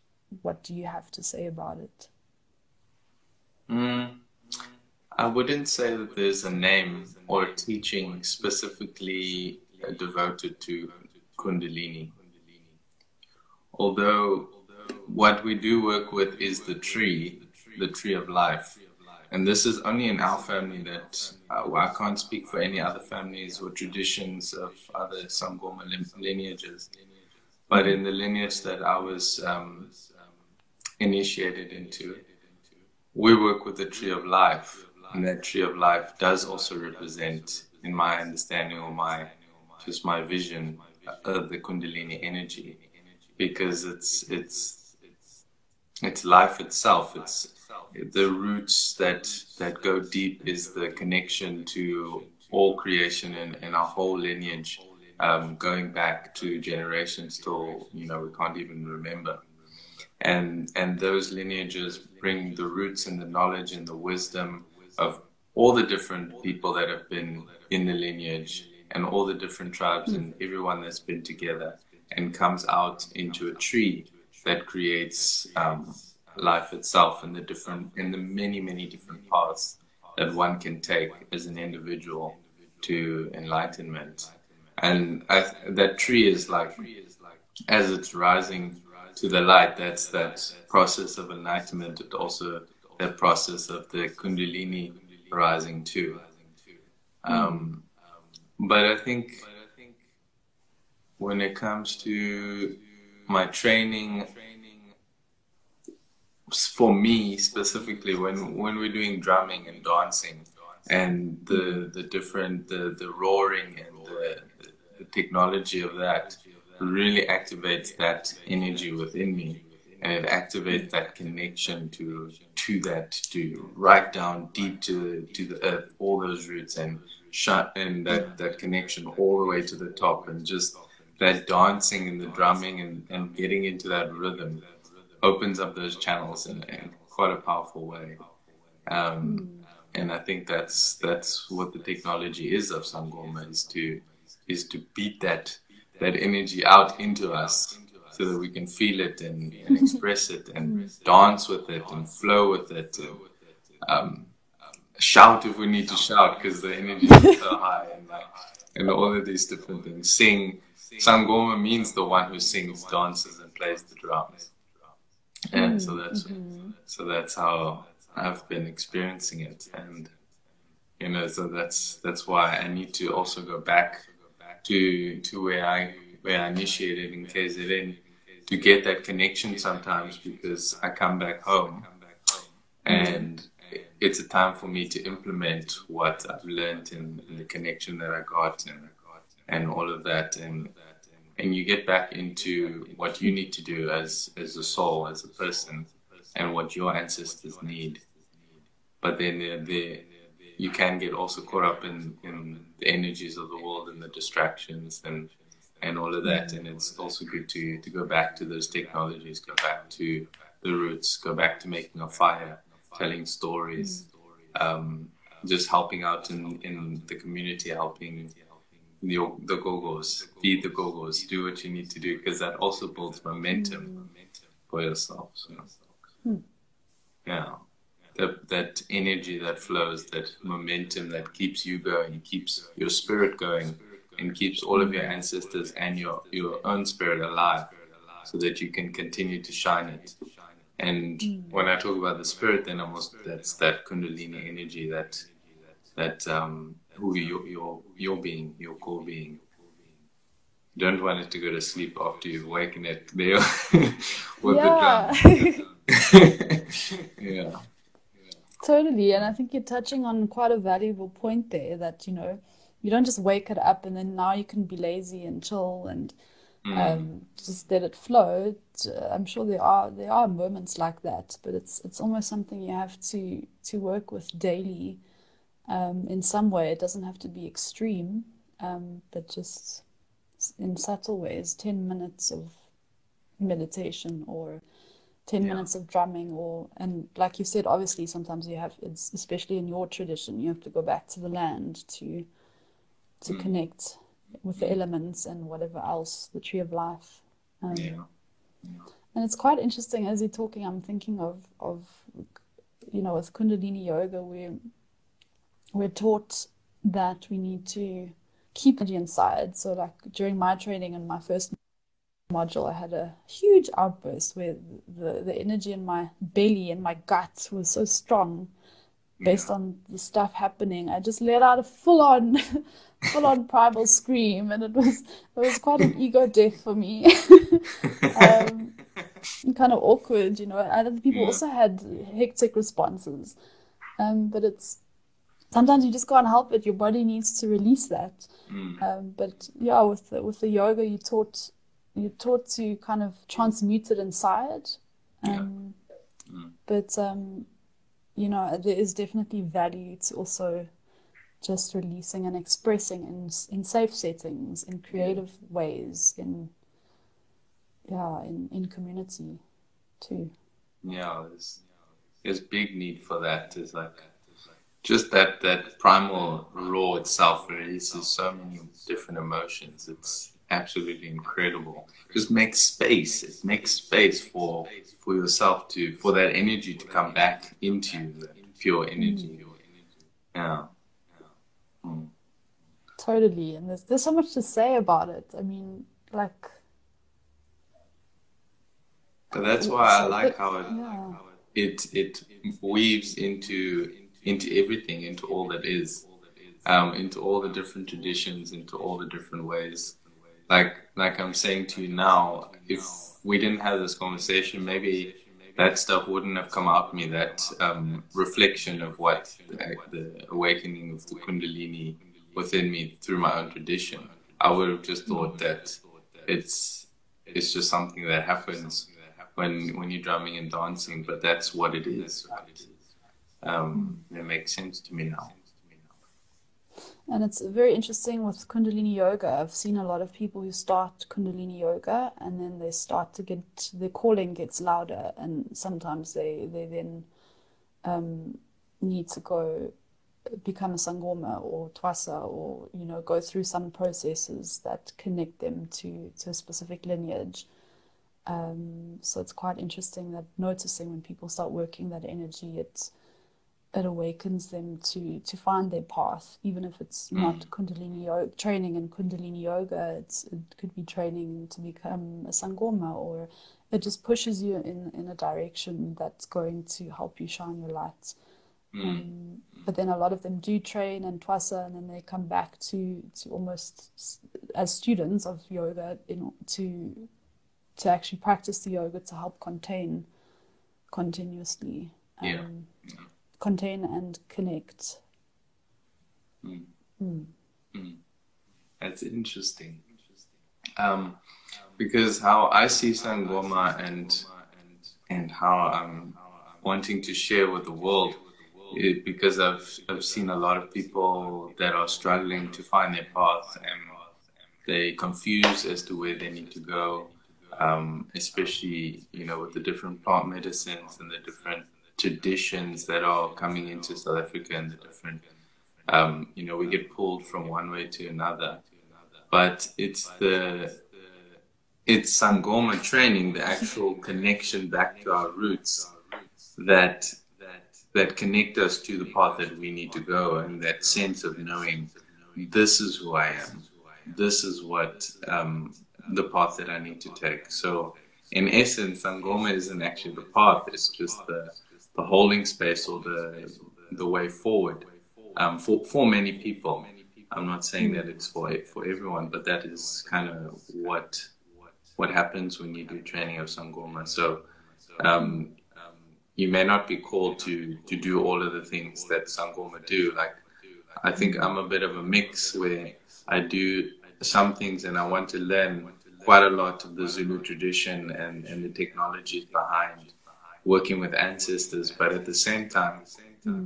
Speaker 3: do you have to say about it?
Speaker 2: I wouldn't say that there's a name or a teaching specifically devoted to Kundalini. Although what we do work with is the tree of life. And this is only in our family that, I can't speak for any other families or traditions of other Sangoma lineages. But in the lineage that I was initiated into, we work with the tree of life. And that tree of life does also represent, in my understanding or my vision, the Kundalini energy, because it's life itself. It's the roots that go deep is the connection to all creation and our whole lineage, going back to generations till we can't even remember. And those lineages bring the roots and the knowledge and the wisdom of all the different people that have been in the lineage and all the different tribes and everyone that's been together, and comes out into a tree that creates life itself and the many different paths that one can take as an individual to enlightenment. And that tree is like, as it's rising to the light, that's that process of enlightenment, but also that process of the Kundalini rising too. But I think when it comes to my training, for me specifically, when we're doing drumming and dancing and the roaring and the technology of that really activates that energy within me, and it activates that connection to that, to right down deep to the earth, all those roots, and that connection all the way to the top, and just that dancing and the drumming and getting into that rhythm opens up those channels in quite a powerful way. And I think that's what the technology is of Sangoma, is to beat that energy out into us, so that we can feel it and express it and dance with it and flow with it, and shout if we need to shout because the energy is so high, and all of these different things. Sing. Sangoma means the one who sings, dances, and plays the drums. And so that's how I've been experiencing it. And You know, so that's why I need to also go back to where I initiated in KZN to get that connection sometimes, because I come back home and it's a time for me to implement what I've learned and the connection that I got and all of that, and you get back into what you need to do as a soul, as a person, and what your ancestors need. But then you can get also caught up in the energies of the world and the distractions and all of that. And it's also good to go back to those technologies, go back to the roots, go back to making a fire, telling stories, just helping out in the community, helping the go-go's, feed the go-go's, do what you need to do, because that also builds momentum for yourself. So, yeah. That energy that flows, that momentum that keeps you going, keeps your spirit going, and keeps all of your ancestors and your own spirit alive, so that you can continue to shine it. And when I talk about the spirit, then that's that Kundalini energy, that who your being, your core being. You don't want it to go to sleep after you've awakened it there with the drum. Yeah.
Speaker 3: Totally, and I think you're touching on quite a valuable point there, that, you know, you don't just wake it up and then now you can be lazy and chill and just let it flow. I'm sure there are moments like that, but it's almost something you have to work with daily, in some way. It doesn't have to be extreme, but just in subtle ways, 10 minutes of meditation or 10 minutes of drumming, and like you said, obviously sometimes it's especially in your tradition, you have to go back to the land to connect with the elements and whatever else, the tree of life. And it's quite interesting, as you're talking, I'm thinking of you know, with Kundalini Yoga, we're taught that we need to keep energy inside. So like during my training in my first module, I had a huge outburst where the energy in my belly and my gut was so strong based on the stuff happening. I just let out a full-on primal scream, and it was quite an ego death for me. Kind of awkward, you know. Other people also had hectic responses, but it's sometimes you just can't help it. Your body needs to release that. But yeah, with the yoga, you're taught to kind of transmute it inside. But you know, there is definitely value to also just releasing and expressing in safe settings, in creative ways, in community too.
Speaker 2: Yeah, there's big need for that. There's like just that primal raw itself releases so many different emotions. It's absolutely incredible. Just makes space. It makes space for yourself for that energy to come back into you, that pure energy. Yeah.
Speaker 3: Totally. And there's so much to say about it. I mean, like.
Speaker 2: But that's why I like how it weaves into everything, into all that is, into all the different traditions, into all the different ways. Like I'm saying to you now, if we didn't have this conversation, maybe that stuff wouldn't have come out of me, that reflection of what the awakening of the Kundalini within me through my own tradition. I would have just thought that it's just something that happens when you're drumming and dancing, but that's what it is, right? It makes sense to me now.
Speaker 3: And it's very interesting with Kundalini Yoga. I've seen a lot of people who start Kundalini Yoga and then they start to get, their calling gets louder, and sometimes they then need to go become a Sangoma or Twasa, or, you know, go through some processes that connect them to a specific lineage. So it's quite interesting that noticing when people start working that energy, it awakens them to find their path, even if it's not Kundalini Yoga, training in Kundalini Yoga. It could be training to become a Sangoma, or it just pushes you in a direction that's going to help you shine your light But then a lot of them do train and twasa, and then they come back to almost as students of yoga to actually practice the yoga to help contain continuously, contain and connect.
Speaker 2: That's interesting. Because how I see Sangoma and how I'm wanting to share with the world, because I've seen a lot of people that are struggling to find their path, and they're confused as to where they need to go, especially with the different plant medicines and the different traditions that are coming into South Africa, and the different we get pulled from one way to another. But it's Sangoma training, the actual connection back to our roots, that connect us to the path that we need to go, and that sense of knowing this is who I am, this is what the path that I need to take. So in essence, Sangoma isn't actually the path, it's just the holding space, or the way forward for many people. I'm not saying that it's for everyone, but that is kind of what happens when you do training of Sangoma. So you may not be called to do all of the things that Sangoma do. Like, I think I'm a bit of a mix, where I do some things and I want to learn quite a lot of the Zulu tradition and the technologies behind working with ancestors, but at the same time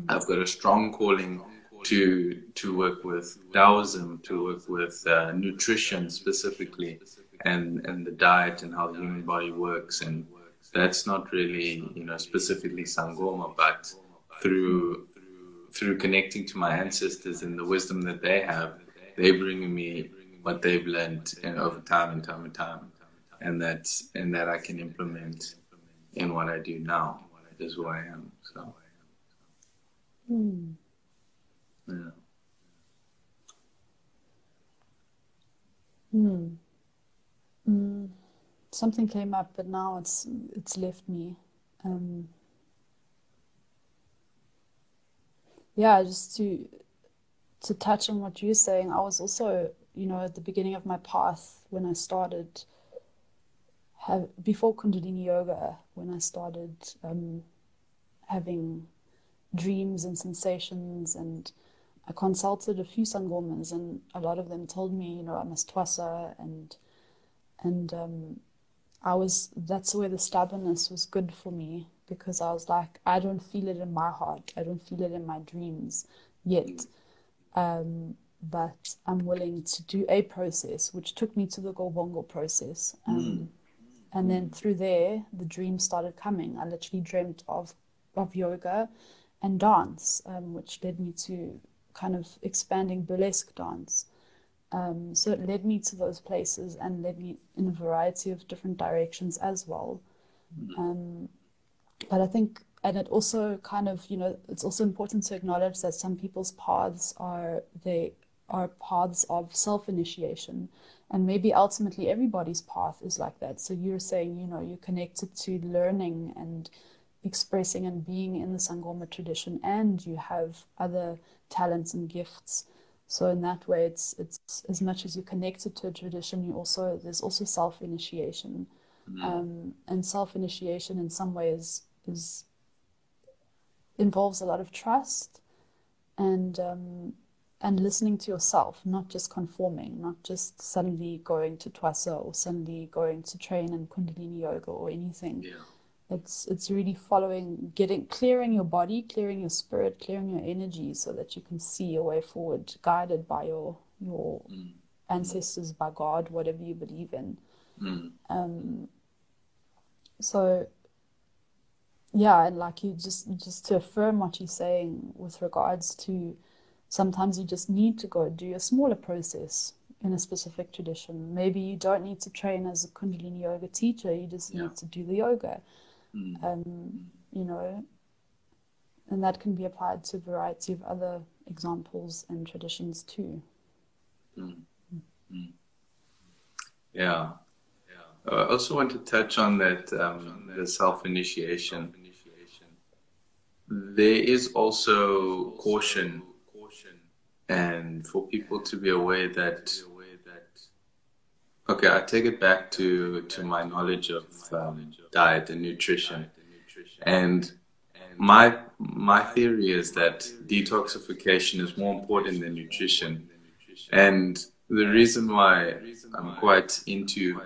Speaker 2: I've got a strong calling to work with Taoism, to work with nutrition specifically, and the diet and how the human body works. And that's not really specifically Sangoma, but through connecting to my ancestors and the wisdom that they have, they're bringing me what they've learned over time and time, and that I can implement in what I do now. That is who I am. So yeah.
Speaker 3: Something came up, but now it's left me. Just to touch on what you're saying, I was also, at the beginning of my path, when I started, before Kundalini Yoga, when I started having dreams and sensations, and I consulted a few Sangomas, and a lot of them told me, I must twasa, and that's where the stubbornness was good for me, because I was like, I don't feel it in my heart, I don't feel it in my dreams yet, but I'm willing to do a process, which took me to the Gobongo process, and then through there the dreams started coming. I literally dreamt of yoga and dance, which led me to kind of expanding burlesque dance. So it led me to those places and led me in a variety of different directions as well. But I think, and it also kind of, it's also important to acknowledge that some people's paths are paths of self-initiation, and maybe ultimately everybody's path is like that. So you're saying, you're connected to learning and expressing and being in the Sangoma tradition, and you have other talents and gifts. So in that way, it's as much as you're connected to a tradition, there's also self-initiation, and self-initiation in some ways involves a lot of trust and listening to yourself, not just conforming, not just suddenly going to twasa or suddenly going to train in Kundalini Yoga or anything. Yeah. It's really following, clearing your body, clearing your spirit, clearing your energy, so that you can see your way forward, guided by your ancestors, by God, whatever you believe in. So yeah, and like, you just to affirm what you're saying with regards to, sometimes you just need to go do a smaller process in a specific tradition. Maybe you don't need to train as a Kundalini Yoga teacher, you just need to do the yoga. And that can be applied to a variety of other examples and traditions too.
Speaker 2: Yeah. I also want to touch on that, the self-initiation. there is also caution, and for people to be aware that, okay, I take it back to my knowledge of diet and nutrition. And my theory is that detoxification is more important than nutrition. And the reason why I'm quite into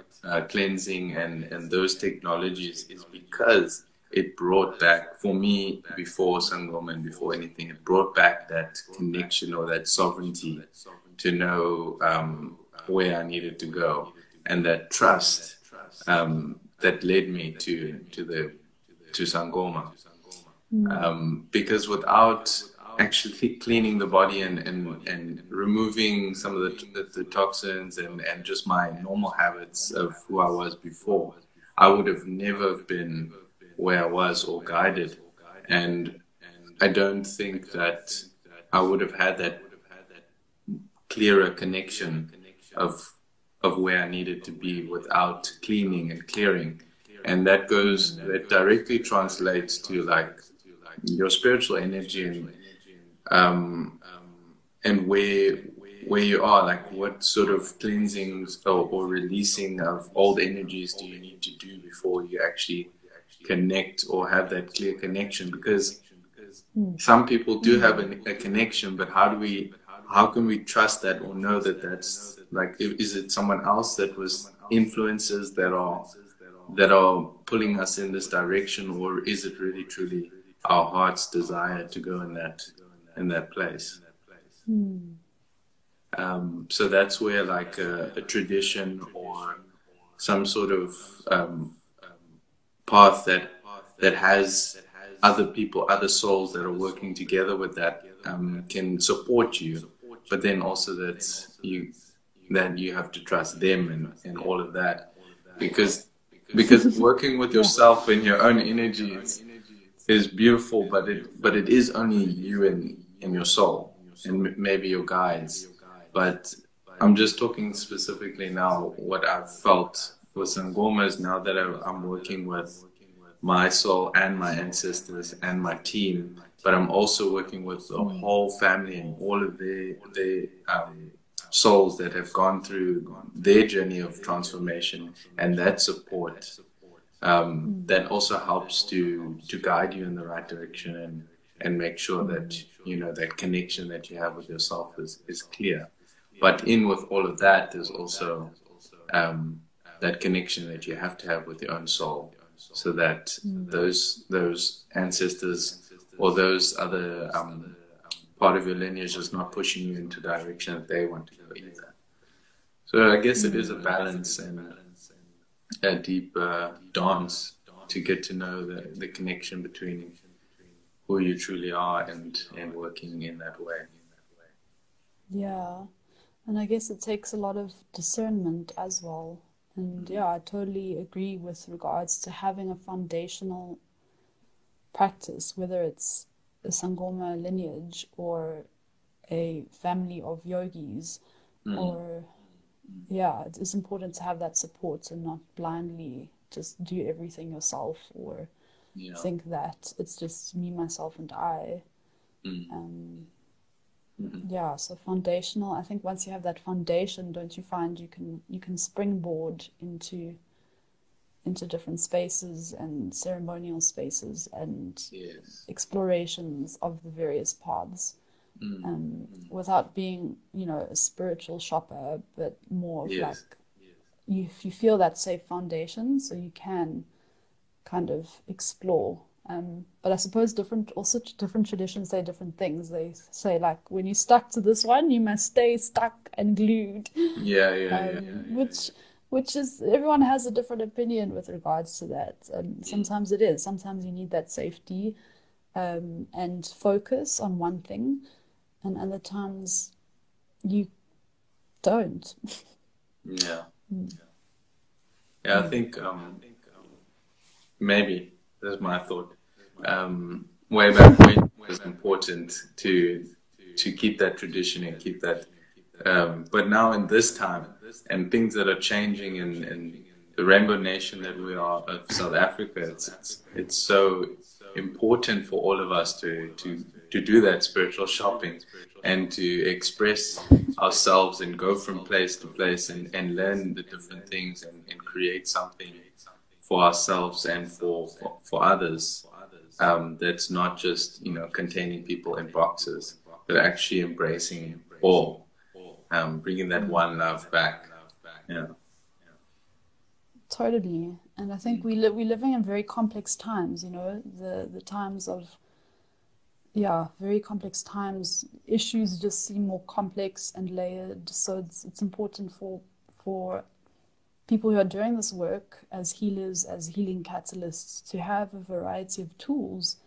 Speaker 2: cleansing and those technologies is because it brought back, for me, before Sangoma and before anything, it brought back that connection or that sovereignty to know where I needed to go, and that trust that led me to Sangoma. Because without actually cleaning the body and removing some of the toxins and just my normal habits of who I was before, I would have never been where I was or guided. And I don't think that I would have had that clearer connection of where I needed to be without cleaning and clearing. And that directly translates to like your spiritual energy and where you are, like what sort of cleansings or releasing of old energies do you need to do before you actually connect or have that clear connection. Because some people do have a connection, but how can we trust that or know that that's like, is it someone else that was influences that are pulling us in this direction, or is it really truly our heart's desire to go in that place? So that's where like a tradition or some sort of path that has other people, other souls that are working together with that can support you, but then also that you have to trust them and all of that, because working with yourself and your own energy is beautiful, but it is only you and your soul and maybe your guides. But I'm just talking specifically now what I've felt for Sangomas now that I'm working with my soul and my ancestors and my team, but I'm also working with the whole family and all of their souls that have gone through their journey of transformation, and that support that also helps to guide you in the right direction and make sure that that connection that you have with yourself is clear. But in with all of that, there's also that connection that you have to have with your own soul, so that those ancestors or those other part of your lineage is not pushing you into the direction that they want to go either. So I guess it is a balance and a deep dance to get to know the connection between who you truly are and working in that way.
Speaker 3: Yeah, and I guess it takes a lot of discernment as well. And yeah, I totally agree with regards to having a foundational practice, whether it's a Sangoma lineage or a family of yogis, or it is important to have that support and not blindly just do everything yourself or think that it's just me, myself, and I. So foundational. I think once you have that foundation, don't you find you can springboard into different spaces and ceremonial spaces and explorations of the various paths, without being a spiritual shopper, but more of like you feel that safe foundation, so you can kind of explore. But I suppose different traditions say different things. They say like, when you're stuck to this one, you must stay stuck and glued. Which is, everyone has a different opinion with regards to that. Sometimes it is. Sometimes you need that safety and focus on one thing, and other times you don't.
Speaker 2: I think maybe that's my thought. Way back when it was important to keep that tradition and keep that, but now in this time and things that are changing and the Rainbow Nation that we are of South Africa, it's so important for all of us to do that spiritual shopping and to express ourselves and go from place to place and learn the different things and create something for ourselves and for others, that's not just, you know, containing people in boxes, but actually embracing all, bringing that one love back. Yeah.
Speaker 3: Totally. And I think we're living in very complex times, you know, the times of, very complex times. Issues just seem more complex and layered. So it's important for people who are doing this work as healers, as healing catalysts, to have a variety of tools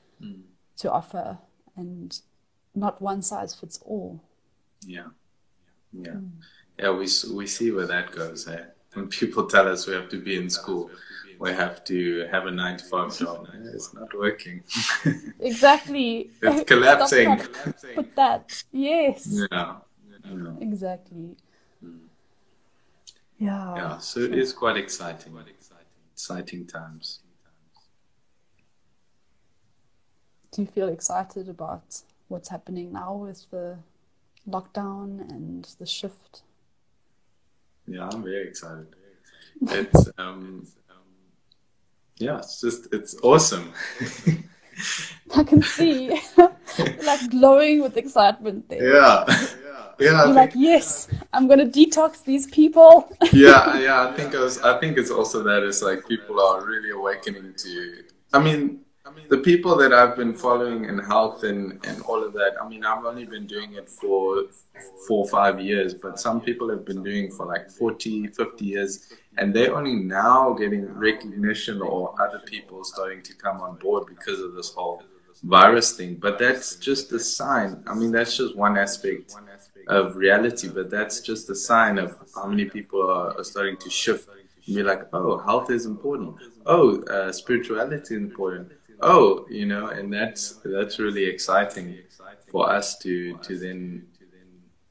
Speaker 3: to offer, and not one size fits all.
Speaker 2: Yeah. We see where that goes. When people tell us we have to be in school, we have to have a 9-to-5 job. It's not working.
Speaker 3: Exactly.
Speaker 2: It's collapsing.
Speaker 3: Put that. Yes.
Speaker 2: Yeah.
Speaker 3: Exactly.
Speaker 2: Yeah. So it is quite exciting. Exciting times.
Speaker 3: Do you feel excited about what's happening now with the lockdown and the shift?
Speaker 2: Yeah, I'm very excited. It's it's awesome.
Speaker 3: I can see like glowing with excitement there.
Speaker 2: Yeah.
Speaker 3: You're like, yes, I'm gonna detox these people.
Speaker 2: I think it's also that it's like people are really awakening to, the people that I've been following in health and all of that. I've only been doing it for 4 or 5 years, but some people have been doing it for like 40, 50 years, and they're only now getting recognition or other people starting to come on board because of this whole virus thing. But that's just a sign. That's just one aspect of reality, but that's just a sign of how many people are starting to shift and be like, oh, health is important. Oh, spirituality is important. Oh, and that's really exciting for us to then.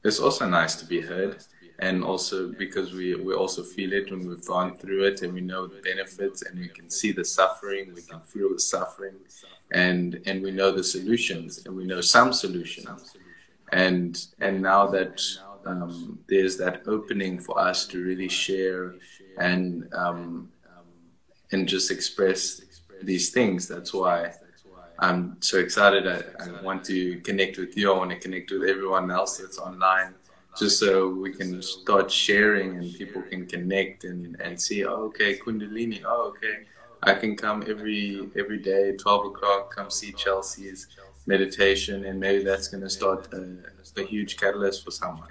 Speaker 2: It's also nice to be heard, and also because we also feel it when we've gone through it, and we know the benefits, and we can see the suffering, we can feel the suffering, and we know the solutions, and we know some solutions, and now that there's that opening for us to really share and just express these things. That's why I'm so excited. I want to connect with you. I want to connect with everyone else that's online, just so we can start sharing and people can connect and see, oh, okay, Kundalini, oh, okay, I can come every day, 12 o'clock, come see Chelsey's meditation, and maybe that's going to start a huge catalyst for someone.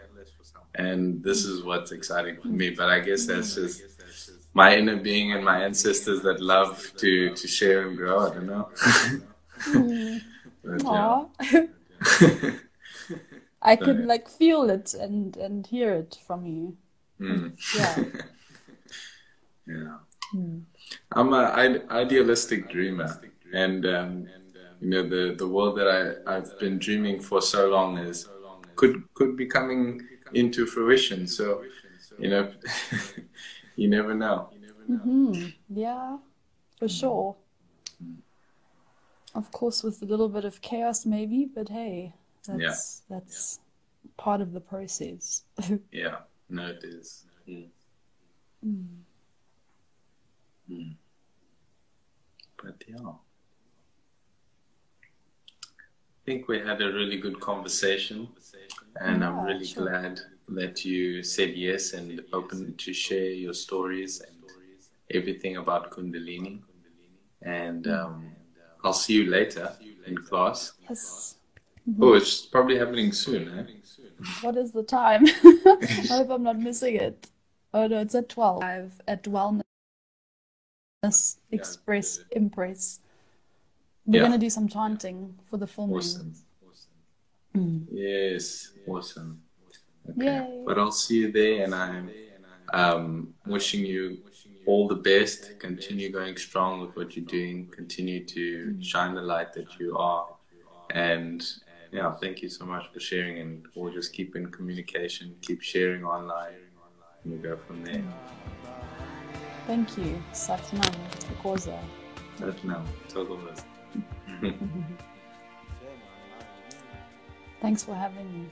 Speaker 2: And this is what's exciting for me. But I guess that's just my inner being and my ancestors that love to share and grow. I don't know. But,
Speaker 3: I could like feel it and hear it from you.
Speaker 2: I'm an idealistic dreamer, and the world that I've been dreaming for so long could be coming into fruition. So you never know.
Speaker 3: Yeah, for sure. Of course, with a little bit of chaos, maybe, but hey, that's part of the process.
Speaker 2: Yeah, no, it is. But yeah, I think we had a really good conversation, and I'm really glad that you said yes and open to share your stories and everything about Kundalini. And I'll see you later in class.
Speaker 3: Yes.
Speaker 2: Oh, it's probably happening soon, eh?
Speaker 3: What is the time? I hope I'm not missing it. Oh no, it's at 12. At Wellness Impress. We're gonna do some chanting for the full moon.
Speaker 2: Awesome. Yes, awesome. Okay.
Speaker 3: Yay.
Speaker 2: But I'll see you there, and I'm wishing you all the best. Continue going strong with what you're doing. Continue to shine the light that you are. And thank you so much for sharing, and we'll just keep in communication, keep sharing online, and we'll go from there.
Speaker 3: Thank you. Satnam, Koza.
Speaker 2: Satnam, Togomas.
Speaker 3: Thanks for having me.